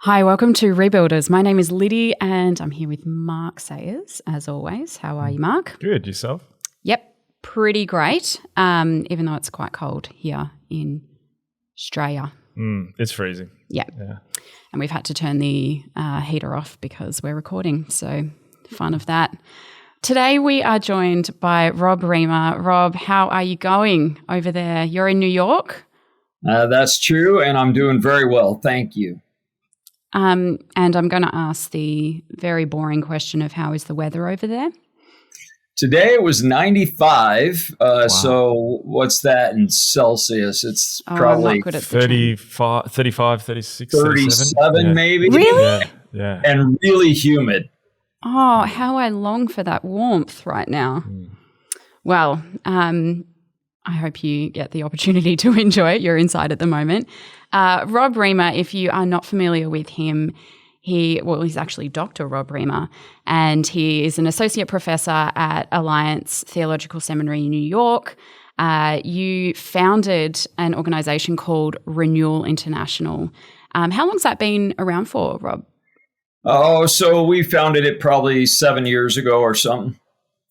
Hi, welcome to Rebuilders. My name is Liddy and I'm here with Mark Sayers, as always. How are you, Mark? Good. Yourself? Yep, pretty great, even though it's quite cold here in Australia. It's freezing. Yeah. And we've had to turn the heater off because we're recording, so fun of that. Today we are joined by Rob Reimer. Rob, how are you going over there? You're in New York? That's true, and I'm doing very well. Thank you. And I'm going to ask the very boring question of how is the weather over there? Today it was 95. Wow. So what's that in Celsius? It's probably 35, 36, 37 maybe. Really? Yeah. And really humid. Oh, how I long for that warmth right now. Well, I hope you get the opportunity to enjoy it. You're inside at the moment. Rob Reimer, if you are not familiar with him, he's actually Dr. Rob Reimer, and he is an associate professor at Alliance Theological Seminary in New York. You founded an organization called Renewal International. How long's that been around for, Rob? Oh, so we founded it probably 7 years ago or something.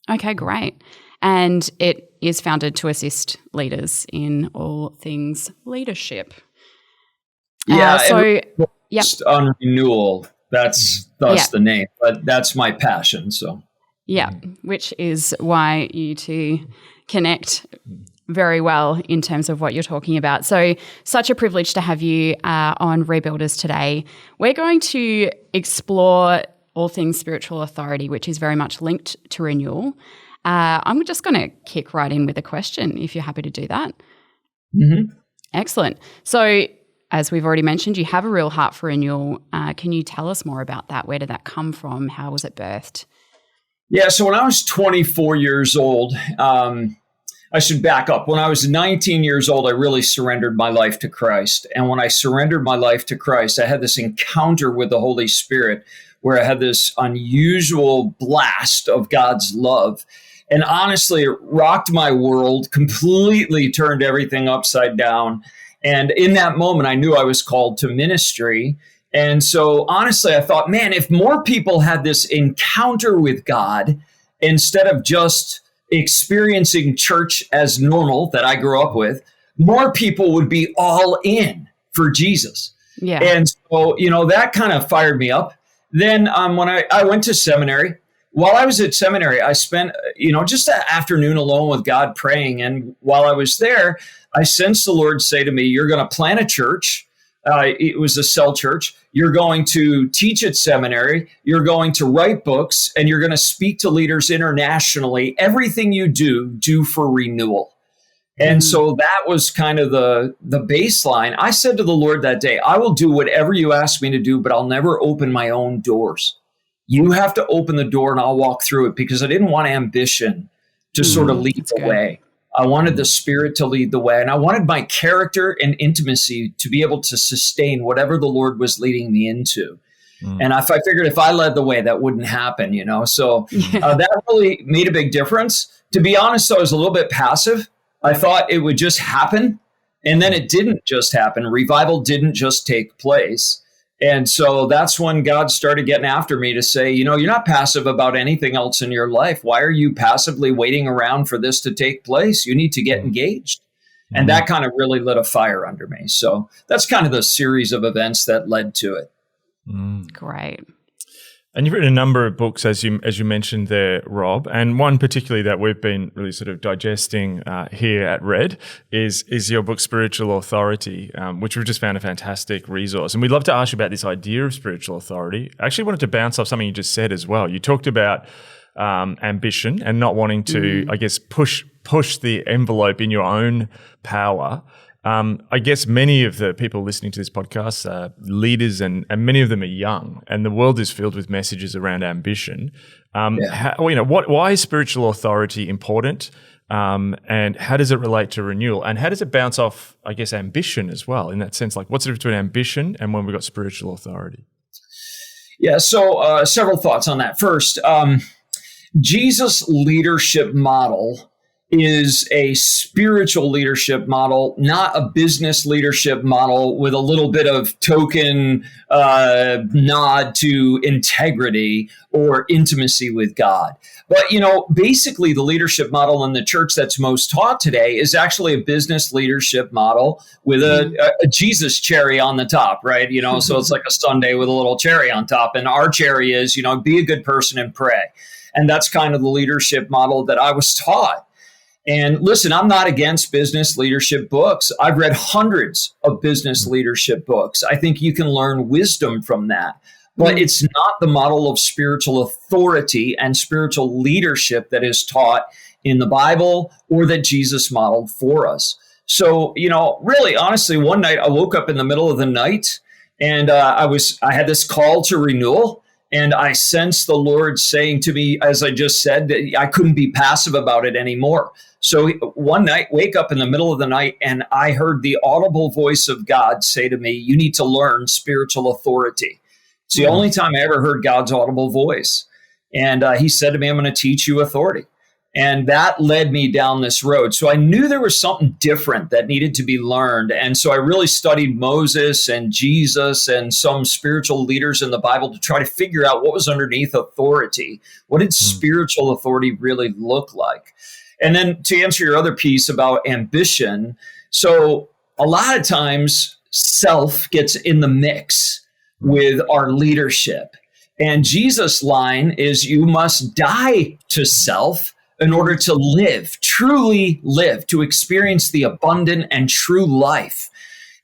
Okay, great. And it is founded to assist leaders in all things leadership. Yeah. On Renewal, that's the name, but that's my passion. So. Yeah, which is why you two connect very well in terms of what you're talking about. So such a privilege to have you on Rebuilders today. We're going to explore all things spiritual authority, which is very much linked to renewal. I'm just going to kick right in with a question, if you're happy to do that. Mm-hmm. Excellent. So as we've already mentioned, you have a real heart for renewal. Can you tell us more about that? Where did that come from? How was it birthed? Yeah, so when I was 24 years old, I should back up. When I was 19 years old, I really surrendered my life to Christ. And when I surrendered my life to Christ, I had this encounter with the Holy Spirit where I had this unusual blast of God's love. And honestly, it rocked my world, completely turned everything upside down. And in that moment, I knew I was called to ministry. And so honestly, I thought, man, if more people had this encounter with God, instead of just experiencing church as normal that I grew up with, more people would be all in for Jesus. Yeah. And so, that kind of fired me up. Then when I went to seminary, while I was at seminary, I spent, just an afternoon alone with God praying. And while I was there, I sensed the Lord say to me, you're going to plant a church. It was a cell church. You're going to teach at seminary. You're going to write books, and you're going to speak to leaders internationally. Everything you do for renewal. And so that was kind of the baseline. I said to the Lord that day, I will do whatever you ask me to do, but I'll never open my own doors. You have to open the door and I'll walk through it, because I didn't want ambition to sort of lead the way. I wanted the Spirit to lead the way, and I wanted my character and intimacy to be able to sustain whatever the Lord was leading me into. And I figured if I led the way, that wouldn't happen, So that really made a big difference. To be honest, though, I was a little bit passive. I thought it would just happen, and then it didn't just happen. Revival didn't just take place. And so that's when God started getting after me to say, you're not passive about anything else in your life. Why are you passively waiting around for this to take place? You need to get engaged. And that kind of really lit a fire under me. So that's kind of the series of events that led to it. Great. And you've written a number of books, as you mentioned there, Rob, and one particularly that we've been really sort of digesting here at Red is your book, Spiritual Authority, which we've just found a fantastic resource. And we'd love to ask you about this idea of spiritual authority. I actually wanted to bounce off something you just said as well. You talked about ambition and not wanting to, I guess, push the envelope in your own power. I guess many of the people listening to this podcast are leaders, and many of them are young, and the world is filled with messages around ambition. Why is spiritual authority important, and how does it relate to renewal, and how does it bounce off, I guess, ambition as well? In that sense, like what's the difference between ambition and when we've got spiritual authority? Yeah, so several thoughts on that. First, Jesus' leadership model is a spiritual leadership model, not a business leadership model with a little bit of token nod to integrity or intimacy with God. But, basically the leadership model in the church that's most taught today is actually a business leadership model with a Jesus cherry on the top, right? So it's like a sundae with a little cherry on top. And our cherry is, be a good person and pray. And that's kind of the leadership model that I was taught. And listen, I'm not against business leadership books. I've read hundreds of business leadership books. I think you can learn wisdom from that. But it's not the model of spiritual authority and spiritual leadership that is taught in the Bible or that Jesus modeled for us. So, really, honestly, one night I woke up in the middle of the night and I had this call to renewal. And I sensed the Lord saying to me, as I just said, that I couldn't be passive about it anymore. So one night, wake up in the middle of the night, and I heard the audible voice of God say to me, you need to learn spiritual authority. It's the only time I ever heard God's audible voice. And he said to me, I'm going to teach you authority. And that led me down this road. So I knew there was something different that needed to be learned. And so I really studied Moses and Jesus and some spiritual leaders in the Bible to try to figure out what was underneath authority. What did spiritual authority really look like? And then to answer your other piece about ambition, so a lot of times self gets in the mix with our leadership. And Jesus' line is, you must die to self in order to live, truly live, to experience the abundant and true life.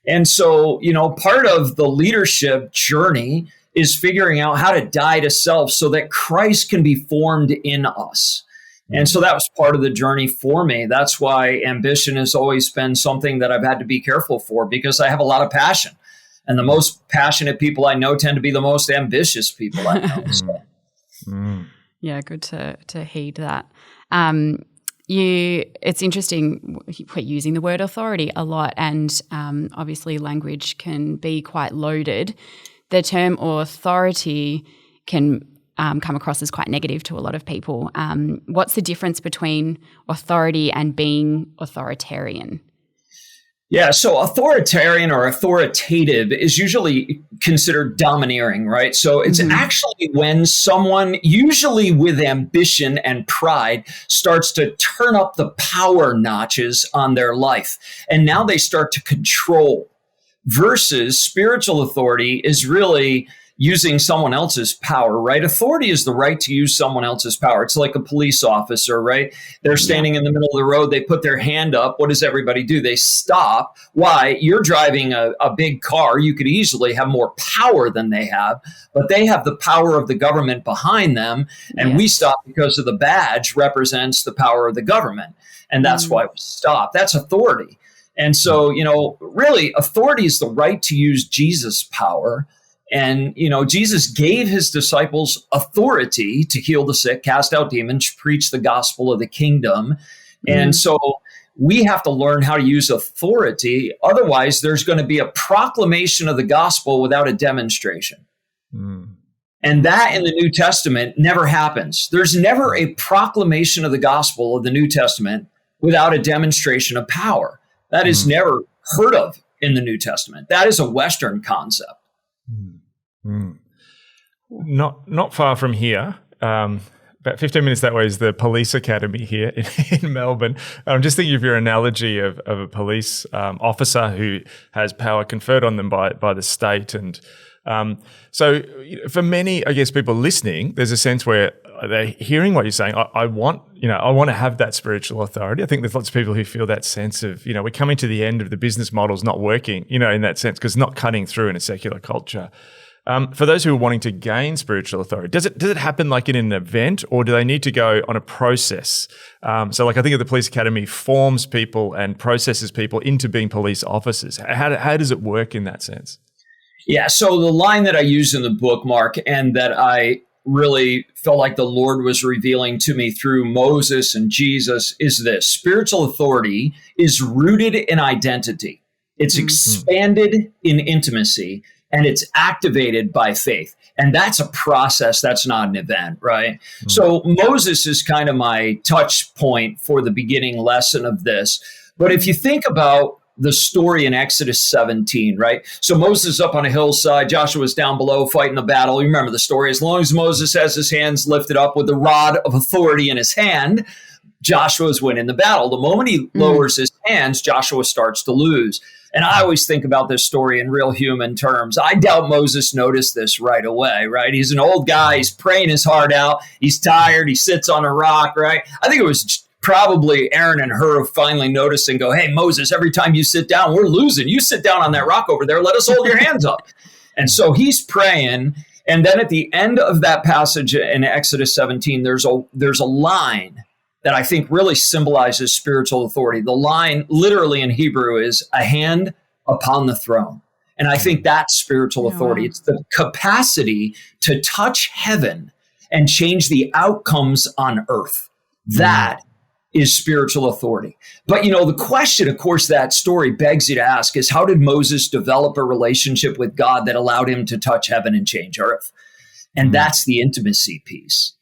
And so, part of the leadership journey is figuring out how to die to self so that Christ can be formed in us. And so that was part of the journey for me. That's why ambition has always been something that I've had to be careful for, because I have a lot of passion. And the most passionate people I know tend to be the most ambitious people I know. So. Yeah, good to heed that. It's interesting, we're using the word authority a lot, and obviously language can be quite loaded. The term authority can come across as quite negative to a lot of people. What's the difference between authority and being authoritarian? Yeah, so authoritarian or authoritative is usually considered domineering, right? So it's actually when someone, usually with ambition and pride, starts to turn up the power notches on their life. And now they start to control, versus spiritual authority is really using someone else's power, right? Authority is the right to use someone else's power. It's like a police officer, right? They're standing in the middle of the road. They put their hand up. What does everybody do? They stop. Why? You're driving a big car. You could easily have more power than they have, but they have the power of the government behind them. And we stop because of the badge represents the power of the government. And that's why we stop. That's authority. And so, really, authority is the right to use Jesus' power. And, Jesus gave his disciples authority to heal the sick, cast out demons, preach the gospel of the kingdom. And so we have to learn how to use authority. Otherwise, there's going to be a proclamation of the gospel without a demonstration. And that in the New Testament never happens. There's never a proclamation of the gospel of the New Testament without a demonstration of power. That is never heard of in the New Testament. That is a Western concept. Not far from here, about 15 minutes that way is the police academy here in Melbourne. I'm just thinking of your analogy of a police officer who has power conferred on them by the state. And so for many, I guess, people listening, there's a sense where they're hearing what you're saying. I want to have that spiritual authority. I think there's lots of people who feel that sense of, we're coming to the end of the business models not working, in that sense, because it's not cutting through in a secular culture. For those who are wanting to gain spiritual authority, does it happen like in an event, or do they need to go on a process? So like I think of the police academy forms people and processes people into being police officers. How does it work in that sense? Yeah, so the line that I use in the book, Mark, and that I really felt like the Lord was revealing to me through Moses and Jesus is this: spiritual authority is rooted in identity. It's expanded in intimacy, and it's activated by faith. And that's a process. That's not an event, right? Mm-hmm. So Moses is kind of my touch point for the beginning lesson of this. But if you think about the story in Exodus 17, right? So Moses up on a hillside, Joshua's down below fighting the battle. You remember the story. As long as Moses has his hands lifted up with the rod of authority in his hand, Joshua's winning the battle. The moment he lowers his hands, Joshua starts to lose. And I always think about this story in real human terms. I doubt Moses noticed this right away, right? He's an old guy. He's praying his heart out. He's tired. He sits on a rock, right? I think it was probably Aaron and Hur finally noticed and go, hey, Moses, every time you sit down, we're losing. You sit down on that rock over there. Let us hold your hands up. And so he's praying. And then at the end of that passage in Exodus 17, there's a line that I think really symbolizes spiritual authority. The line literally in Hebrew is a hand upon the throne. And I think that's spiritual authority. It's the capacity to touch heaven and change the outcomes on earth. That is spiritual authority. But, the question, of course, that story begs you to ask is, how did Moses develop a relationship with God that allowed him to touch heaven and change earth? And that's the intimacy piece.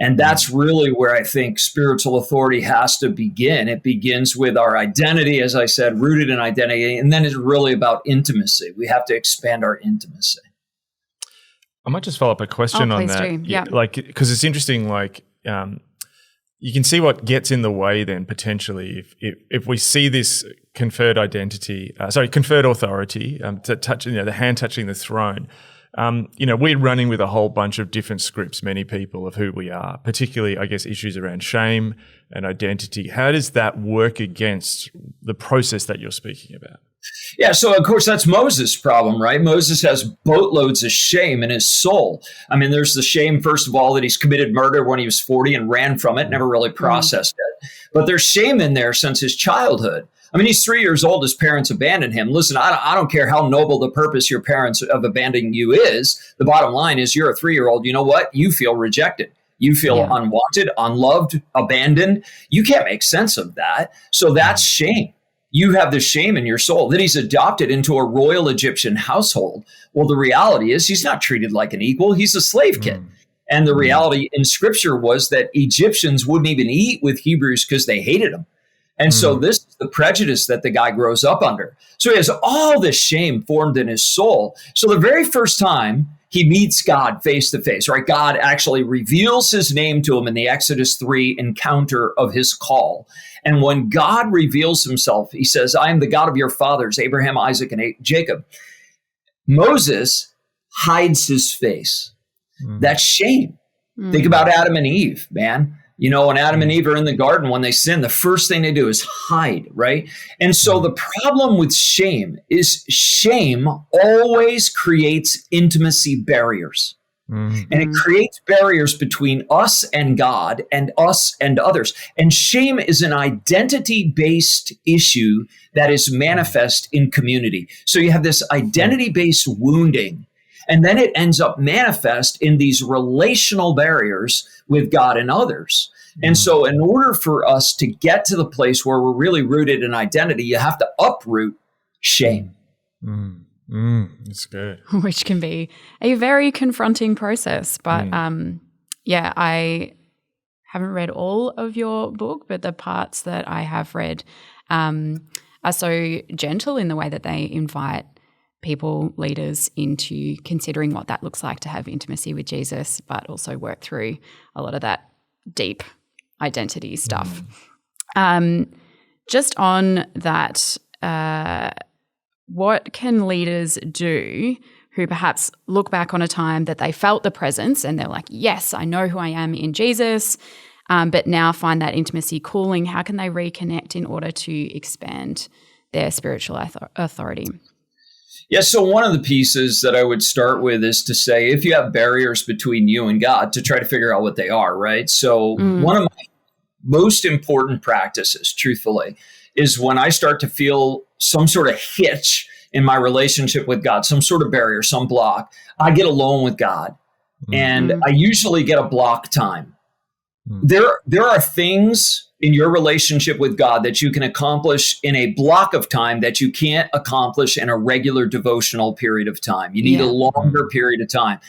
And that's really where I think spiritual authority has to begin. It begins with our identity, as I said, rooted in identity. And then it's really about intimacy. We have to expand our intimacy. I might just follow up a question on that. Do. Yeah. Because it's interesting, you can see what gets in the way then potentially if we see this conferred authority to touch, the hand touching the throne. We're running with a whole bunch of different scripts, many people, of who we are, particularly, I guess, issues around shame and identity. How does that work against the process that you're speaking about? Yeah, so of course that's Moses' problem, right? Moses has boatloads of shame in his soul. I mean, there's the shame, first of all, that he's committed murder when he was 40 and ran from it, never really processed it. But there's shame in there since his childhood. I mean, he's 3 years old. His parents abandoned him. Listen, I don't care how noble the purpose your parents of abandoning you is. The bottom line is you're a 3-year-old. You know what? You feel rejected. You feel unwanted, unloved, abandoned. You can't make sense of that. So that's shame. You have the shame in your soul that he's adopted into a royal Egyptian household. Well, the reality is he's not treated like an equal. He's a slave kid. And the reality in scripture was that Egyptians wouldn't even eat with Hebrews because they hated them. And so this is the prejudice that the guy grows up under. So he has all this shame formed in his soul. So the very first time he meets God face to face, right? God actually reveals his name to him in the Exodus 3 encounter of his call. And when God reveals himself, he says, I am the God of your fathers, Abraham, Isaac, and Jacob. Moses hides his face. That's shame. Think about Adam and Eve, man. When Adam and Eve are in the garden, when they sin, the first thing they do is hide, right? And so the problem with shame is shame always creates intimacy barriers. And it creates barriers between us and God and us and others. And shame is an identity-based issue that is manifest in community. So you have this identity-based wounding, and then it ends up manifest in these relational barriers with God and others. And so in order for us to get to the place where we're really rooted in identity, you have to uproot shame. That's good. Which can be a very confronting process. But I haven't read all of your book, but the parts that I have read are so gentle in the way that they invite people, leaders, into considering what that looks like to have intimacy with Jesus, but also work through a lot of that deep identity stuff. Just on that, what can leaders do who perhaps look back on a time that they felt the presence and they're like, yes, I know who I am in Jesus, but now find that intimacy cooling? How can they reconnect in order to expand their spiritual authority? Yeah, so one of the pieces that I would start with is to say, if you have barriers between you and God, to try to figure out what they are, right? So one of my most important practices, truthfully, is when I start to feel some sort of hitch in my relationship with God, some sort of barrier, some block, I get alone with God. And I usually get a block time. There are things in your relationship with God that you can accomplish in a block of time that you can't accomplish in a regular devotional period of time. You need a longer period of time.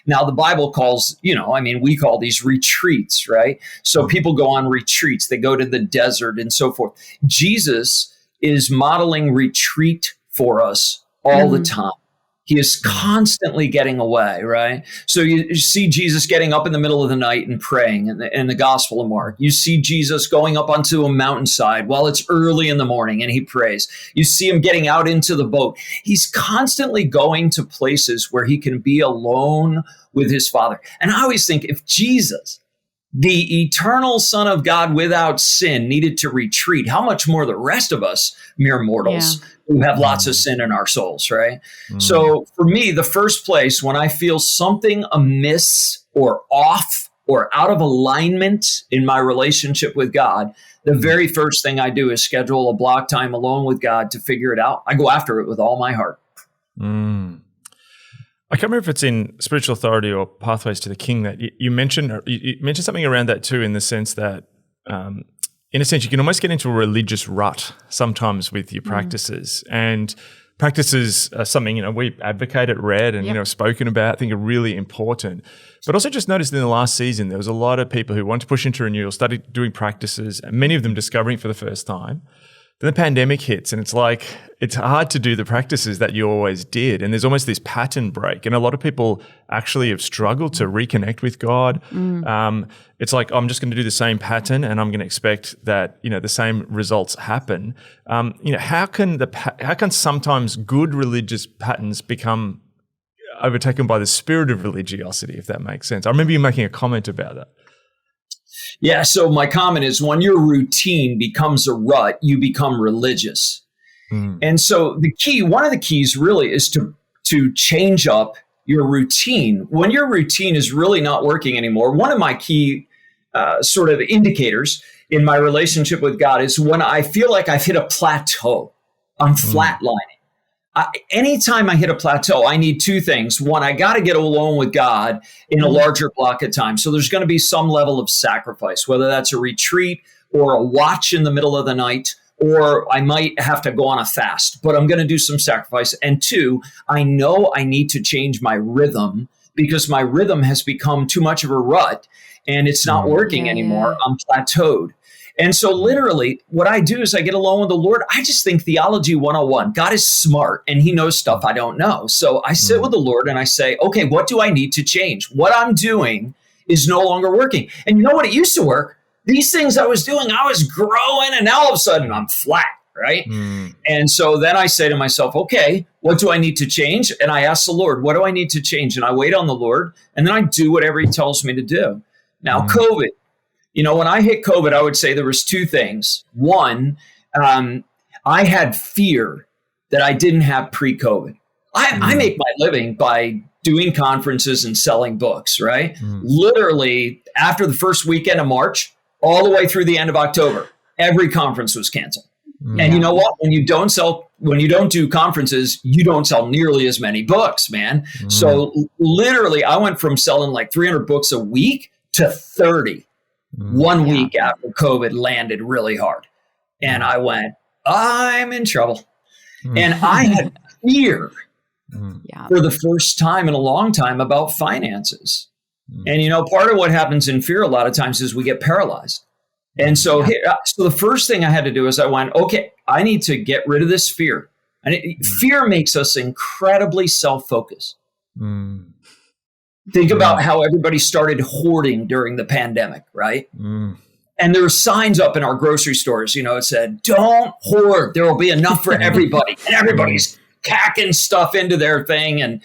Now, the Bible calls, we call these retreats, right? So people go on retreats, they go to the desert and so forth. Jesus is modeling retreat for us all the time. He is constantly getting away, right? So you see Jesus getting up in the middle of the night and praying in the Gospel of Mark. You see Jesus going up onto a mountainside while it's early in the morning and he prays. You see him getting out into the boat. He's constantly going to places where he can be alone with his Father. And I always think if Jesus, the eternal Son of God without sin, needed to retreat, how much more the rest of us, mere mortals, who have lots of sin in our souls, right? So for me, the first place when I feel something amiss or off or out of alignment in my relationship with God, the very first thing I do is schedule a block time alone with God to figure it out. I go after it with all my heart. I can't remember if it's in Spiritual Authority or Pathways to the King that you mentioned something around that too, in the sense that, in a sense, you can almost get into a religious rut sometimes with your practices. And practices are something, we advocate at Red and, spoken about, I think are really important. But also just noticed in the last season, there was a lot of people who want to push into renewal, started doing practices, and many of them discovering for the first time. Then the pandemic hits and it's like, it's hard to do the practices that you always did. And there's almost this pattern break. And a lot of people actually have struggled to reconnect with God. It's like, I'm just going to do the same pattern and I'm going to expect that, the same results happen. How can sometimes good religious patterns become overtaken by the spirit of religiosity, if that makes sense? I remember you making a comment about that. Yeah, so my comment is when your routine becomes a rut, you become religious. And so one of the keys really is to change up your routine. When your routine is really not working anymore, one of my key sort of indicators in my relationship with God is when I feel like I've hit a plateau. I'm flatlining. Anytime I hit a plateau, I need two things. One, I got to get alone with God in a larger block of time. So there's going to be some level of sacrifice, whether that's a retreat or a watch in the middle of the night, or I might have to go on a fast, but I'm going to do some sacrifice. And two, I know I need to change my rhythm because my rhythm has become too much of a rut and it's not working anymore. I'm plateaued. And so literally what I do is I get alone with the Lord. I just think theology 101. God is smart and he knows stuff I don't know. So I sit with the Lord and I say, okay, what do I need to change? What I'm doing is no longer working. And you know what? It used to work. These things I was doing, I was growing and now all of a sudden I'm flat, right? And so then I say to myself, okay, what do I need to change? And I ask the Lord, what do I need to change? And I wait on the Lord and then I do whatever he tells me to do. Now, COVID. When I hit COVID, I would say there was two things. One, I had fear that I didn't have pre-COVID. I make my living by doing conferences and selling books, right? Literally, after the first weekend of March, all the way through the end of October, every conference was canceled. And you know what? When you don't do conferences, you don't sell nearly as many books, man. So literally, I went from selling like 300 books a week to 30. 1 week after COVID landed really hard. And I went, I'm in trouble. And I had fear for the first time in a long time about finances. And, part of what happens in fear a lot of times is we get paralyzed. And so the first thing I had to do is I went, okay, I need to get rid of this fear. And fear makes us incredibly self-focused. Think about how everybody started hoarding during the pandemic, right? And there were signs up in our grocery stores, it said, don't hoard. There will be enough for everybody. And everybody's cacking stuff into their thing. And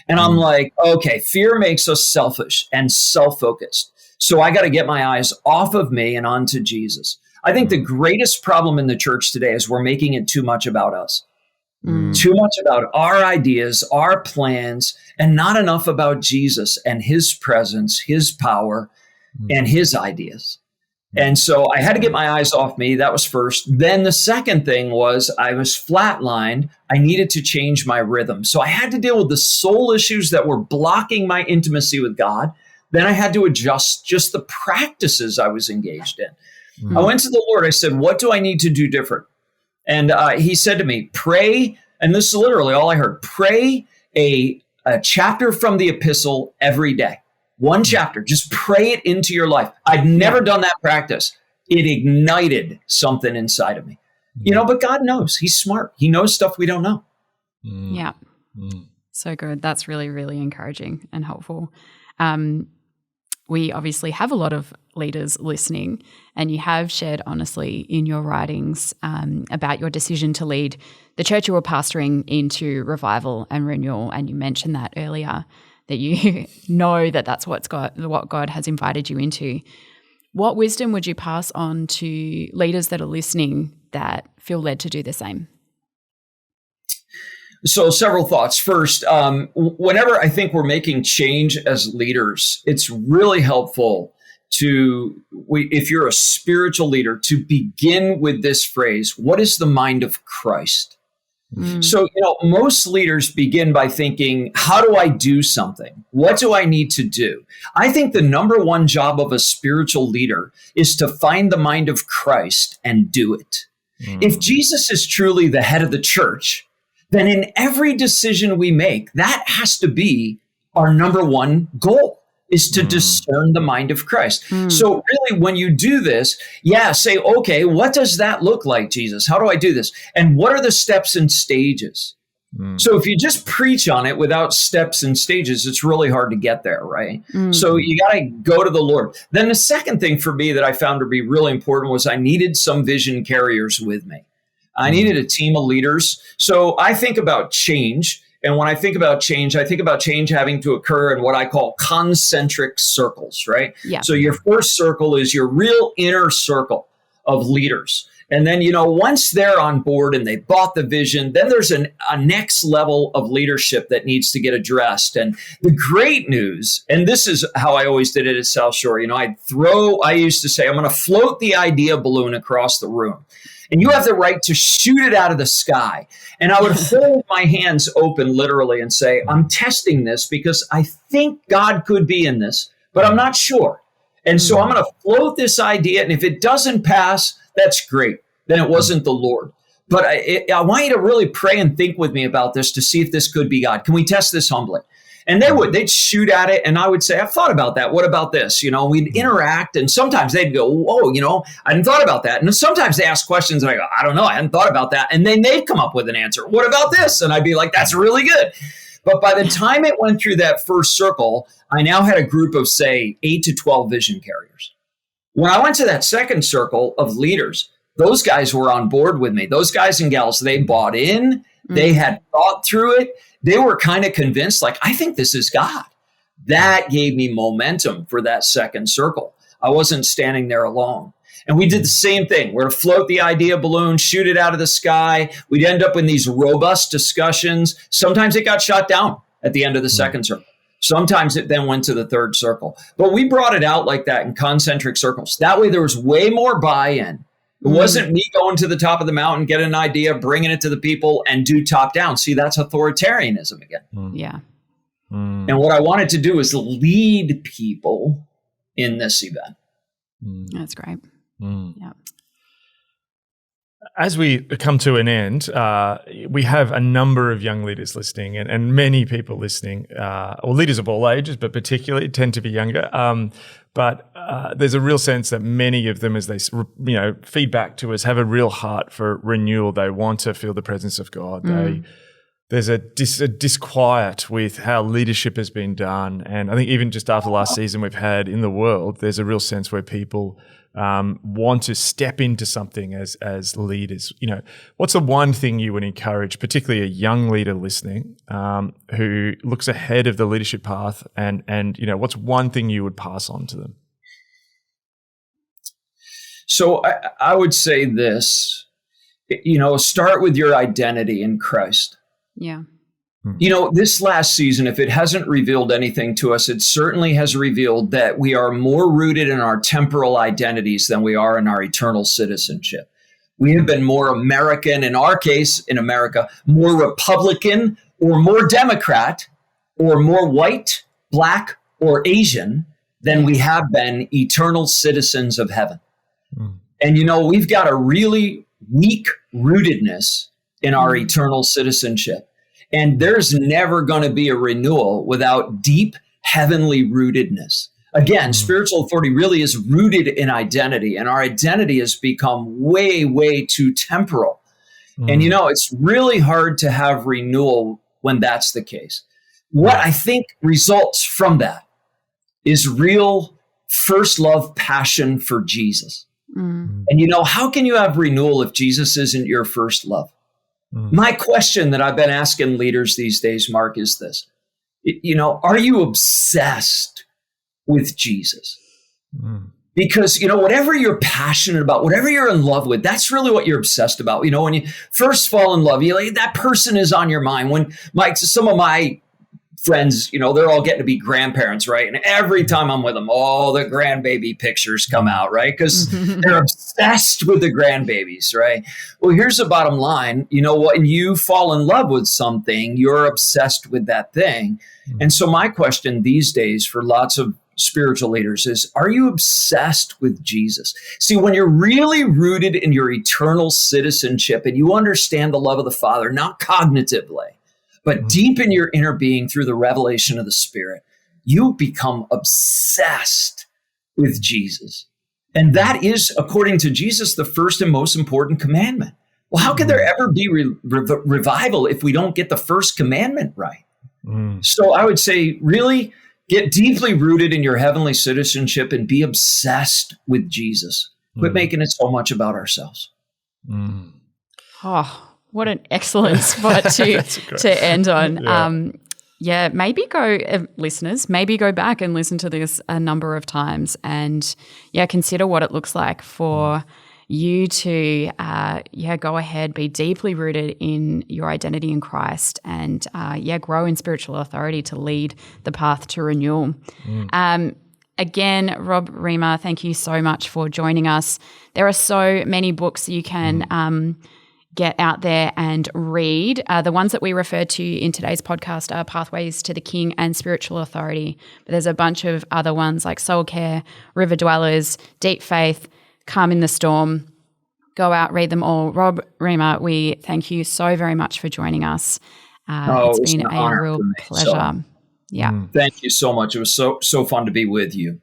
I'm like, okay, fear makes us selfish and self-focused. So I got to get my eyes off of me and onto Jesus. I think the greatest problem in the church today is we're making it too much about us. Too much about our ideas, our plans, and not enough about Jesus and his presence, his power, and his ideas. And so I had to get my eyes off me. That was first. Then the second thing was I was flatlined. I needed to change my rhythm. So I had to deal with the soul issues that were blocking my intimacy with God, Then I had to adjust just the practices I was engaged in. I went to the Lord. I said, what do I need to do different? And he said to me, pray. And this is literally all I heard. Pray a chapter from the epistle every day. One chapter. Just pray it into your life. I'd never done that practice. It ignited something inside of me. But God knows. He's smart. He knows stuff we don't know. Yeah. So good. That's really, really encouraging and helpful. We obviously have a lot of leaders listening, and you have shared honestly in your writings about your decision to lead the church you were pastoring into revival and renewal. And you mentioned that earlier, that you know that that's what God has invited you into. What wisdom would you pass on to leaders that are listening that feel led to do the same? So several thoughts. First, whenever I think we're making change as leaders, it's really helpful if you're a spiritual leader, to begin with this phrase, what is the mind of Christ? So, most leaders begin by thinking, how do I do something? What do I need to do? I think the number one job of a spiritual leader is to find the mind of Christ and do it. If Jesus is truly the head of the church, then in every decision we make, that has to be our number one goal, is to discern the mind of Christ. So really, when you do this, say, okay, what does that look like, Jesus? How do I do this? And what are the steps and stages? So if you just preach on it without steps and stages, it's really hard to get there, right? So you got to go to the Lord. Then the second thing for me that I found to be really important was I needed some vision carriers with me. I needed a team of leaders. So I think about change. And when I think about change having to occur in what I call concentric circles, right? Yeah. So your first circle is your real inner circle of leaders. And then, once they're on board and they bought the vision, then there's a next level of leadership that needs to get addressed. And the great news, and this is how I always did it at South Shore, I used to say, I'm going to float the idea balloon across the room. And you have the right to shoot it out of the sky. And I would hold my hands open literally and say, I'm testing this because I think God could be in this, but I'm not sure. And so I'm going to float this idea. And if it doesn't pass, that's great. Then it wasn't the Lord. But I want you to really pray and think with me about this to see if this could be God. Can we test this humbly? And they'd shoot at it. And I would say, I've thought about that. What about this? We'd interact. And sometimes they'd go, whoa, I hadn't thought about that. And sometimes they ask questions and I go, I don't know. I hadn't thought about that. And then they'd come up with an answer. What about this? And I'd be like, that's really good. But by the time it went through that first circle, I now had a group of, say, 8 to 12 vision carriers. When I went to that second circle of leaders, those guys were on board with me. Those guys and gals, they bought in. They had thought through it. They were kind of convinced, like, I think this is God. That gave me momentum for that second circle. I wasn't standing there alone. And we did the same thing. We're to float the idea balloon, shoot it out of the sky. We'd end up in these robust discussions. Sometimes it got shot down at the end of the second circle. Sometimes it then went to the third circle. But we brought it out like that in concentric circles. That way there was way more buy-in. It wasn't me going to the top of the mountain, getting an idea, bringing it to the people, and do top down. See, that's authoritarianism again. Yeah. And what I wanted to do is lead people in this event. That's great. Yeah. As we come to an end, we have a number of young leaders listening and many people listening, or leaders of all ages, but particularly tend to be younger. But there's a real sense that many of them, as they feed back to us, have a real heart for renewal. They want to feel the presence of God. There's a disquiet with how leadership has been done. And I think even just after the last season we've had in the world, there's a real sense where people want to step into something as leaders. What's the one thing you would encourage, particularly a young leader listening, who looks ahead of the leadership path, and what's one thing you would pass on to them? So I would say this, start with your identity in Christ. Yeah. This last season, if it hasn't revealed anything to us, it certainly has revealed that we are more rooted in our temporal identities than we are in our eternal citizenship. We have been more American, in our case, in America, more Republican or more Democrat or more white, black, or Asian than we have been eternal citizens of heaven. And, we've got a really weak rootedness in our eternal citizenship. And there's never going to be a renewal without deep heavenly rootedness. Again, spiritual authority really is rooted in identity, and our identity has become way, way too temporal. And, it's really hard to have renewal when that's the case. What I think results from that is real first love passion for Jesus. And, how can you have renewal if Jesus isn't your first love? My question that I've been asking leaders these days, Mark, is this. Are you obsessed with Jesus? Because, whatever you're passionate about, whatever you're in love with, that's really what you're obsessed about. When you first fall in love, that person is on your mind. When some of my friends, they're all getting to be grandparents, right? And every time I'm with them, all the grandbaby pictures come out, right? Because they're obsessed with the grandbabies, right? Well, here's the bottom line. When you fall in love with something, you're obsessed with that thing. And so my question these days for lots of spiritual leaders is, are you obsessed with Jesus? See, when you're really rooted in your eternal citizenship and you understand the love of the Father, not cognitively, but deep in your inner being through the revelation of the Spirit, you become obsessed with Jesus. And that is, according to Jesus, the first and most important commandment. Well, how can there ever be revival if we don't get the first commandment right? So I would say, really get deeply rooted in your heavenly citizenship and be obsessed with Jesus. Quit making it so much about ourselves. Oh, what an excellent spot to end on. Maybe listeners, go back and listen to this a number of times and consider what it looks like for you to go ahead, be deeply rooted in your identity in Christ and grow in spiritual authority to lead the path to renewal. Again, Rob Reimer, thank you so much for joining us. There are so many books you can get out there and read. The ones that we referred to in today's podcast are Pathways to the King and Spiritual Authority. But there's a bunch of other ones like Soul Care, River Dwellers, Deep Faith, Calm in the Storm. Go out, read them all. Rob Reimer, we thank you so very much for joining us. It's been a real pleasure. Thank you so much. It was so fun to be with you.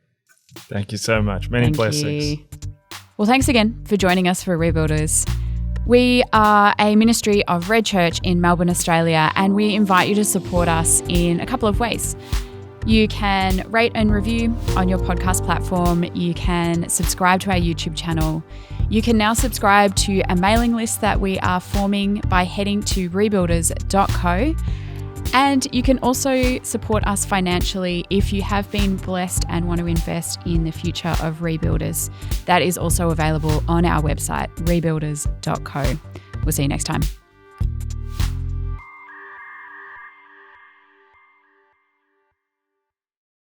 Thank you so much. Many blessings. Well, thanks again for joining us for Rebuilders. We are a ministry of Red Church in Melbourne, Australia, and we invite you to support us in a couple of ways. You can rate and review on your podcast platform. You can subscribe to our YouTube channel. You can now subscribe to a mailing list that we are forming by heading to rebuilders.co. And you can also support us financially if you have been blessed and want to invest in the future of Rebuilders. That is also available on our website, rebuilders.co. We'll see you next time.